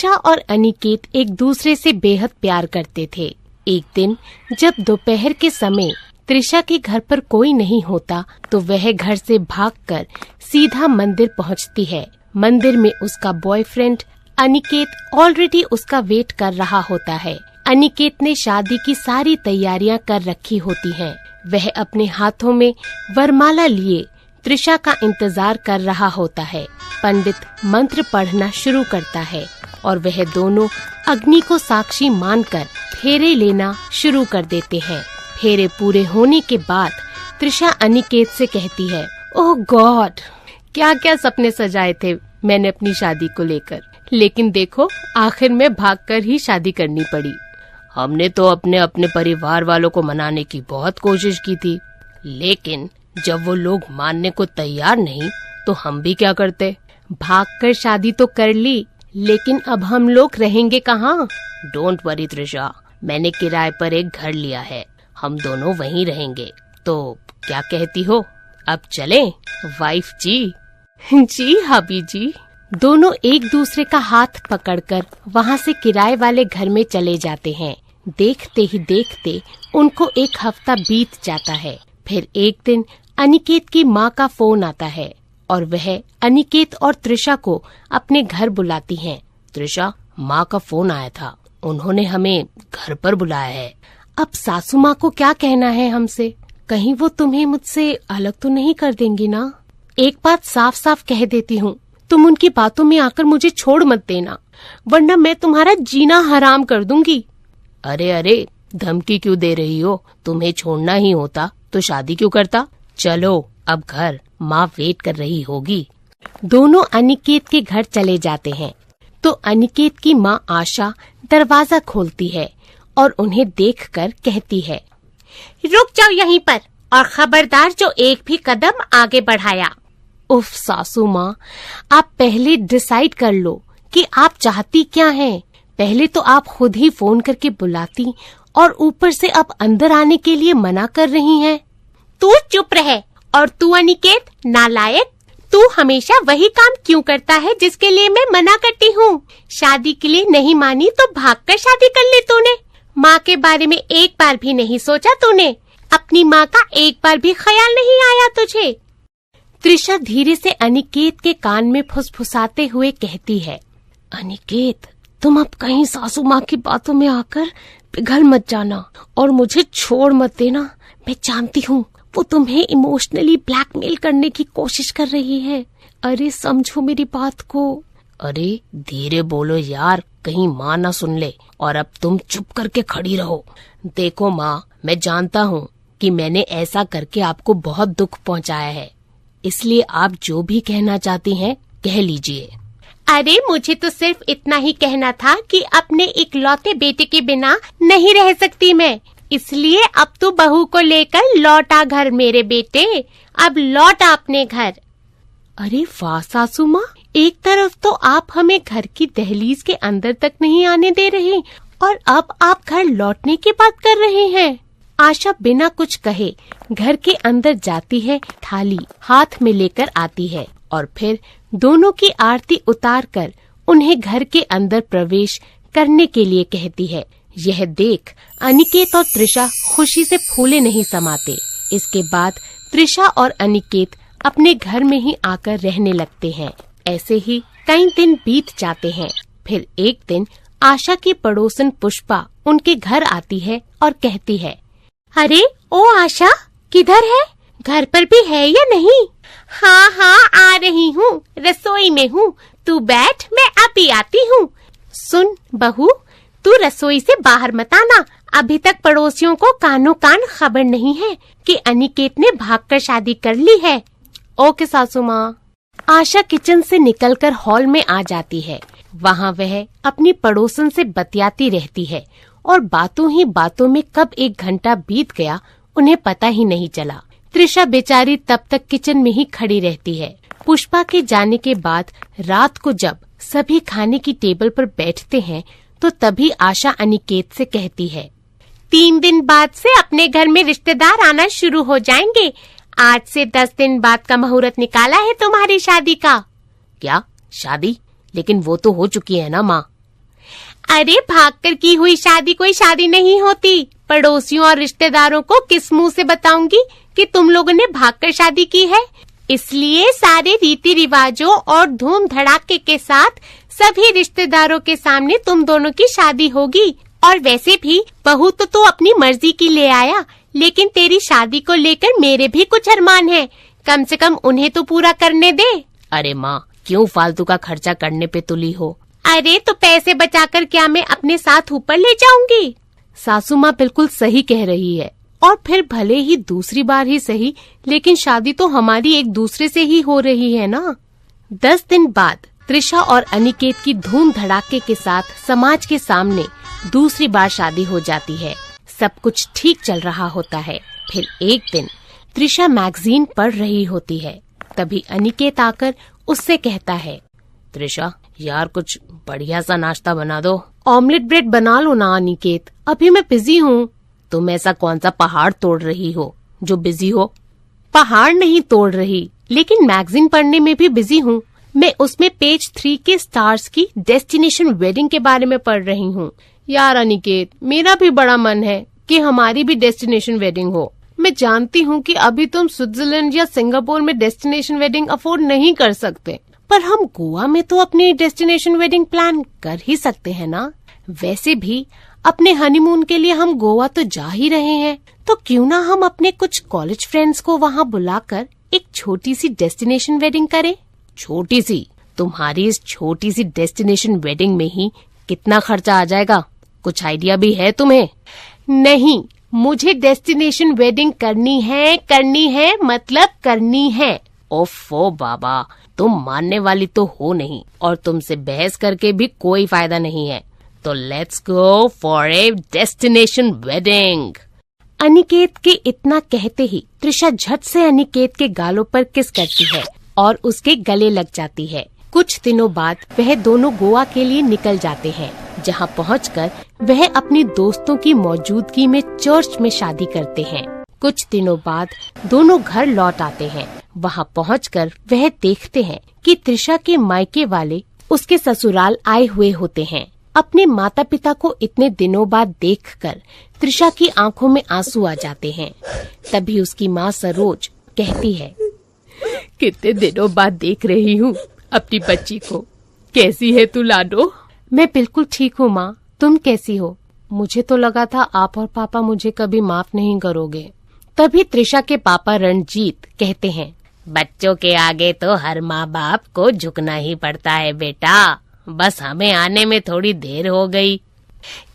त्रिशा और अनिकेत एक दूसरे से बेहद प्यार करते थे। एक दिन जब दोपहर के समय त्रिशा के घर पर कोई नहीं होता तो वह घर से भागकर सीधा मंदिर पहुंचती है। मंदिर में उसका बॉयफ्रेंड अनिकेत ऑलरेडी उसका वेट कर रहा होता है। अनिकेत ने शादी की सारी तैयारियां कर रखी होती हैं। वह अपने हाथों में वरमाला लिए त्रिशा का इंतजार कर रहा होता है। पंडित मंत्र पढ़ना शुरू करता है और वह दोनों अग्नि को साक्षी मानकर फेरे लेना शुरू कर देते हैं। फेरे पूरे होने के बाद त्रिशा अनिकेत से कहती है, ओह गॉड, क्या क्या सपने सजाए थे मैंने अपनी शादी को लेकर, लेकिन देखो आखिर में भागकर ही शादी करनी पड़ी। हमने तो अपने अपने परिवार वालों को मनाने की बहुत कोशिश की थी, लेकिन जब वो लोग मानने को तैयार नहीं तो हम भी क्या करते। भागकर शादी तो कर ली, लेकिन अब हम लोग रहेंगे कहाँ? डोंट वरी त्रिशा, मैंने किराए पर एक घर लिया है, हम दोनों वहीं रहेंगे। तो क्या कहती हो, अब चलें वाइफ जी? जी हाबी जी। दोनों एक दूसरे का हाथ पकड़कर वहाँ से किराए वाले घर में चले जाते हैं। देखते ही देखते उनको एक हफ्ता बीत जाता है। फिर एक दिन अनिकेत की माँ का फोन आता है और वह अनिकेत और त्रिशा को अपने घर बुलाती हैं। त्रिशा, माँ का फोन आया था, उन्होंने हमें घर पर बुलाया है। अब सासू माँ को क्या कहना है हमसे? कहीं वो तुम्हें मुझसे अलग तो नहीं कर देंगी ना? एक बात साफ साफ कह देती हूँ, तुम उनकी बातों में आकर मुझे छोड़ मत देना, वरना मैं तुम्हारा जीना हराम कर दूंगी। अरे अरे, धमकी क्यों दे रही हो? तुम्हें छोड़ना ही होता तो शादी क्यों करता? चलो अब घर, माँ वेट कर रही होगी। दोनों अनिकेत के घर चले जाते हैं तो अनिकेत की माँ आशा दरवाजा खोलती है और उन्हें देखकर कहती है, रुक जाओ यहीं पर और खबरदार जो एक भी कदम आगे बढ़ाया। उफ सासू माँ, आप पहले डिसाइड कर लो कि आप चाहती क्या हैं। पहले तो आप खुद ही फोन करके बुलाती और ऊपर से अब अंदर आने के लिए मना कर रही हैं। तू चुप रहे। और तू अनिकेत नालायक, तू हमेशा वही काम क्यों करता है जिसके लिए मैं मना करती हूँ? शादी के लिए नहीं मानी तो भागकर शादी कर ली तूने। माँ के बारे में एक बार भी नहीं सोचा तूने? अपनी माँ का एक बार भी ख्याल नहीं आया तुझे? त्रिशा धीरे से अनिकेत के कान में फुसफुसाते हुए कहती है, अनिकेत, तुम अब कहीं सासू माँ की बातों में आकर पिघल मत जाना और मुझे छोड़ मत देना। मैं जानती हूँ वो तुम्हें इमोशनली ब्लैकमेल करने की कोशिश कर रही है। अरे समझो मेरी बात को। अरे धीरे बोलो यार, कहीं माँ ना सुन ले और अब तुम चुप करके खड़ी रहो। देखो माँ, मैं जानता हूँ कि मैंने ऐसा करके आपको बहुत दुख पहुँचाया है, इसलिए आप जो भी कहना चाहती हैं कह लीजिए। अरे मुझे तो सिर्फ इतना ही कहना था कि अपने इकलौते बेटे के बिना नहीं रह सकती मैं, इसलिए अब तू बहू को लेकर लौटा घर मेरे बेटे, अब लौटा अपने घर। अरे वाह सासू माँ, एक तरफ तो आप हमें घर की दहलीज के अंदर तक नहीं आने दे रहे और अब आप घर लौटने की बात कर रहे हैं। आशा बिना कुछ कहे घर के अंदर जाती है, थाली हाथ में लेकर आती है और फिर दोनों की आरती उतारकर उन्हें घर के अंदर प्रवेश करने के लिए कहती है। यह देख अनिकेत और त्रिशा खुशी से फूले नहीं समाते। इसके बाद त्रिशा और अनिकेत अपने घर में ही आकर रहने लगते हैं। ऐसे ही कई दिन बीत जाते हैं। फिर एक दिन आशा की पड़ोसन पुष्पा उनके घर आती है और कहती है, अरे ओ आशा, किधर है? घर पर भी है या नहीं? हाँ हाँ आ रही हूँ, रसोई में हूँ, तू बैठ, मैं अभी आती हूँ। सुन बहू, तू रसोई से बाहर मत आना, अभी तक पड़ोसियों को कानों कान खबर नहीं है कि अनिकेत ने भागकर शादी कर ली है। ओके सासू माँ। आशा किचन से निकलकर हॉल में आ जाती है। वहाँ वह अपनी पड़ोसन से बतियाती रहती है और बातों ही बातों में कब 1 घंटा बीत गया उन्हें पता ही नहीं चला। त्रिशा बेचारी तब तक किचन में ही खड़ी रहती है। पुष्पा के जाने के बाद रात को जब सभी खाने की टेबल पर बैठते हैं तो तभी आशा अनिकेत से कहती है, 3 दिन बाद से अपने घर में रिश्तेदार आना शुरू हो जाएंगे। आज से 10 दिन बाद का मुहूर्त निकाला है तुम्हारी शादी का। क्या शादी? लेकिन वो तो हो चुकी है ना माँ। अरे भागकर की हुई शादी कोई शादी नहीं होती। पड़ोसियों और रिश्तेदारों को किस मुंह से बताऊंगी कि तुम लोगों ने भागकर शादी की है। इसलिए सारे रीति रिवाजों और धूम धड़ाके के साथ सभी रिश्तेदारों के सामने तुम दोनों की शादी होगी। और वैसे भी बहू तो तू अपनी मर्जी की ले आया, लेकिन तेरी शादी को लेकर मेरे भी कुछ अरमान हैं। कम से कम उन्हें तो पूरा करने दे। अरे माँ, क्यों फालतू का खर्चा करने पे तुली हो? अरे तो पैसे बचाकर क्या मैं अपने साथ ऊपर ले जाऊंगी? सासू माँ बिल्कुल सही कह रही है। और फिर भले ही दूसरी बार ही सही, लेकिन शादी तो हमारी एक दूसरे से ही हो रही है ना। 10 दिन बाद त्रिशा और अनिकेत की धूम धड़ाके के साथ समाज के सामने दूसरी बार शादी हो जाती है। सब कुछ ठीक चल रहा होता है। फिर एक दिन त्रिशा मैगजीन पढ़ रही होती है। तभी अनिकेत आकर उससे कहता है, त्रिशा यार कुछ बढ़िया सा नाश्ता बना दो। ऑमलेट ब्रेड बना लो ना अनिकेत, अभी मैं बिजी हूँ। तुम ऐसा कौन सा पहाड़ तोड़ रही हो जो बिजी हो? पहाड़ नहीं तोड़ रही, लेकिन मैगजीन पढ़ने में भी बिजी हूँ। मैं उसमें पेज 3 के स्टार्स की डेस्टिनेशन वेडिंग के बारे में पढ़ रही हूँ। यार अनिकेत, मेरा भी बड़ा मन है कि हमारी भी डेस्टिनेशन वेडिंग हो। मैं जानती हूँ कि अभी तुम स्विट्जरलैंड या सिंगापुर में डेस्टिनेशन वेडिंग अफोर्ड नहीं कर सकते, पर हम गोवा में तो अपनी डेस्टिनेशन वेडिंग प्लान कर ही सकते हैं ना। वैसे भी अपने हनीमून के लिए हम गोवा तो जा ही रहे हैं, तो क्यों ना हम अपने कुछ कॉलेज फ्रेंड्स को वहाँ बुलाकर एक छोटी सी डेस्टिनेशन वेडिंग करें। छोटी सी? तुम्हारी इस छोटी सी डेस्टिनेशन वेडिंग में ही कितना खर्चा आ जाएगा? कुछ आइडिया भी है तुम्हें? नहीं, मुझे डेस्टिनेशन वेडिंग करनी है मतलब करनी है। ओफो बाबा, तुम मानने वाली तो हो नहीं, और तुमसे बहस करके भी कोई फायदा नहीं है। तो let's go for a destination wedding. Aniket के इतना कहते ही त्रिशा झट से अनिकेत के गालों पर किस करती है और उसके गले लग जाती है। कुछ दिनों बाद वह दोनों गोवा के लिए निकल जाते हैं, जहां पहुंचकर वह अपनी दोस्तों की मौजूदगी में चर्च में शादी करते हैं। कुछ दिनों बाद दोनों घर लौट आते हैं। वहां पहुंचकर वह देखते हैं कि त्रिशा के मायके वाले उसके ससुराल आए हुए होते हैं। अपने माता पिता को इतने दिनों बाद देखकर त्रिशा की आंखों में आंसू आ जाते हैं। तभी उसकी माँ सरोज कहती है, कितने दिनों बाद देख रही हूँ अपनी बच्ची को। कैसी है तू लाडो? मैं बिल्कुल ठीक हूँ माँ, तुम कैसी हो? मुझे तो लगा था आप और पापा मुझे कभी माफ नहीं करोगे। तभी त्रिशा के पापा रणजीत कहते हैं, बच्चों के आगे तो हर माँ बाप को झुकना ही पड़ता है बेटा, बस हमें आने में थोड़ी देर हो गई।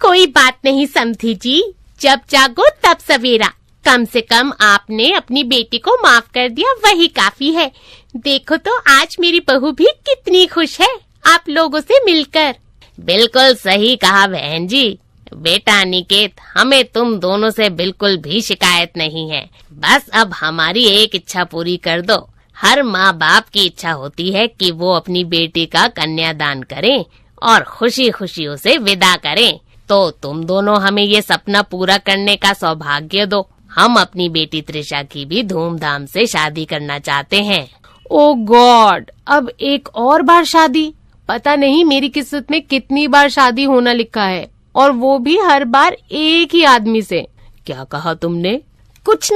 कोई बात नहीं समधी जी, जब जागो तब सवेरा। कम से कम आपने अपनी बेटी को माफ कर दिया, वही काफी है। देखो तो आज मेरी बहू भी कितनी खुश है आप लोगों से मिलकर। बिल्कुल सही कहा बहन जी। बेटा अनिकेत, हमें तुम दोनों से बिल्कुल भी शिकायत नहीं है। बस अब हमारी एक इच्छा पूरी कर दो। हर माँ बाप की इच्छा होती है कि वो अपनी बेटी का कन्यादान करें और खुशी खुशी उसे विदा करें। तो तुम दोनों हमें ये सपना पूरा करने का सौभाग्य दो। हम अपनी बेटी त्रिशा की भी धूमधाम से शादी करना चाहते हैं। ओ गॉड, अब एक और बार शादी? पता नहीं मेरी किस्मत में कितनी बार शादी होना लिखा है, और वो भी हर बार एक ही आदमी से। क्या कहा तुमने? कुछ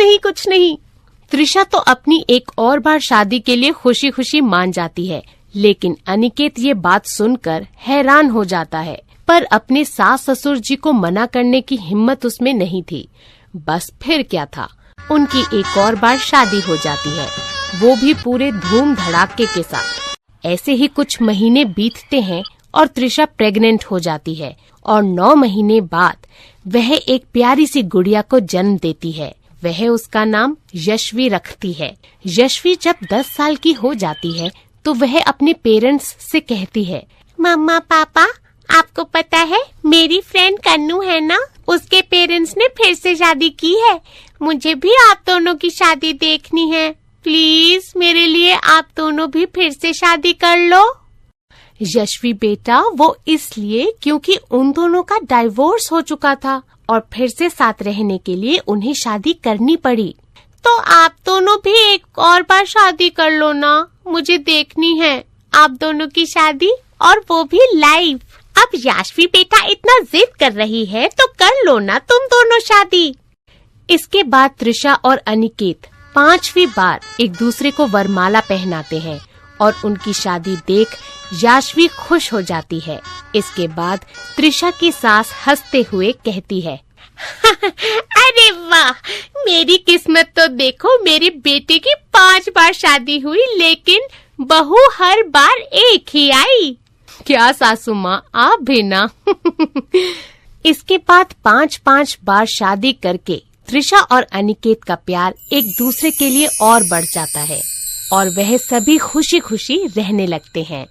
नहीं। त्रिशा तो अपनी एक और बार शादी के लिए खुशी खुशी मान जाती है, लेकिन अनिकेत ये बात सुनकर हैरान हो जाता है। पर अपने सास ससुर जी को मना करने की हिम्मत उसमें नहीं थी। बस फिर क्या था, उनकी एक और बार शादी हो जाती है, वो भी पूरे धूम धड़ाके के साथ। ऐसे ही कुछ महीने बीतते हैं और त्रिशा प्रेग्नेंट हो जाती है, और 9 महीने बाद वह एक प्यारी सी गुड़िया को जन्म देती है। वह उसका नाम यशवी रखती है। यशवी जब 10 साल की हो जाती है तो वह अपने पेरेंट्स से कहती है, मम्मा पापा, आपको पता है मेरी फ्रेंड कन्नू है ना, उसके पेरेंट्स ने फिर से शादी की है। मुझे भी आप दोनों की शादी देखनी है। प्लीज मेरे लिए आप दोनों भी फिर से शादी कर लो। यशवी बेटा, वो इसलिए क्योंकि उन दोनों का डाइवोर्स हो चुका था और फिर से साथ रहने के लिए उन्हें शादी करनी पड़ी। तो आप दोनों भी एक और बार शादी कर लो ना, मुझे देखनी है आप दोनों की शादी, और वो भी लाइव। अब याशवी बेटा इतना जिद कर रही है तो कर लो ना तुम दोनों शादी। इसके बाद तृषा और अनिकेत 5वीं बार एक दूसरे को वरमाला पहनाते हैं और उनकी शादी देख याशवी खुश हो जाती है। इसके बाद तृषा की सास हंसते हुए कहती है, अरे वाह, मेरी किस्मत तो देखो, मेरे बेटे की 5 बार शादी हुई लेकिन बहू हर बार एक ही आई। क्या सासू माँ, आप भी ना। इसके बाद 5 बार शादी करके तृषा और अनिकेत का प्यार एक दूसरे के लिए और बढ़ जाता है और वह सभी खुशी खुशी रहने लगते हैं।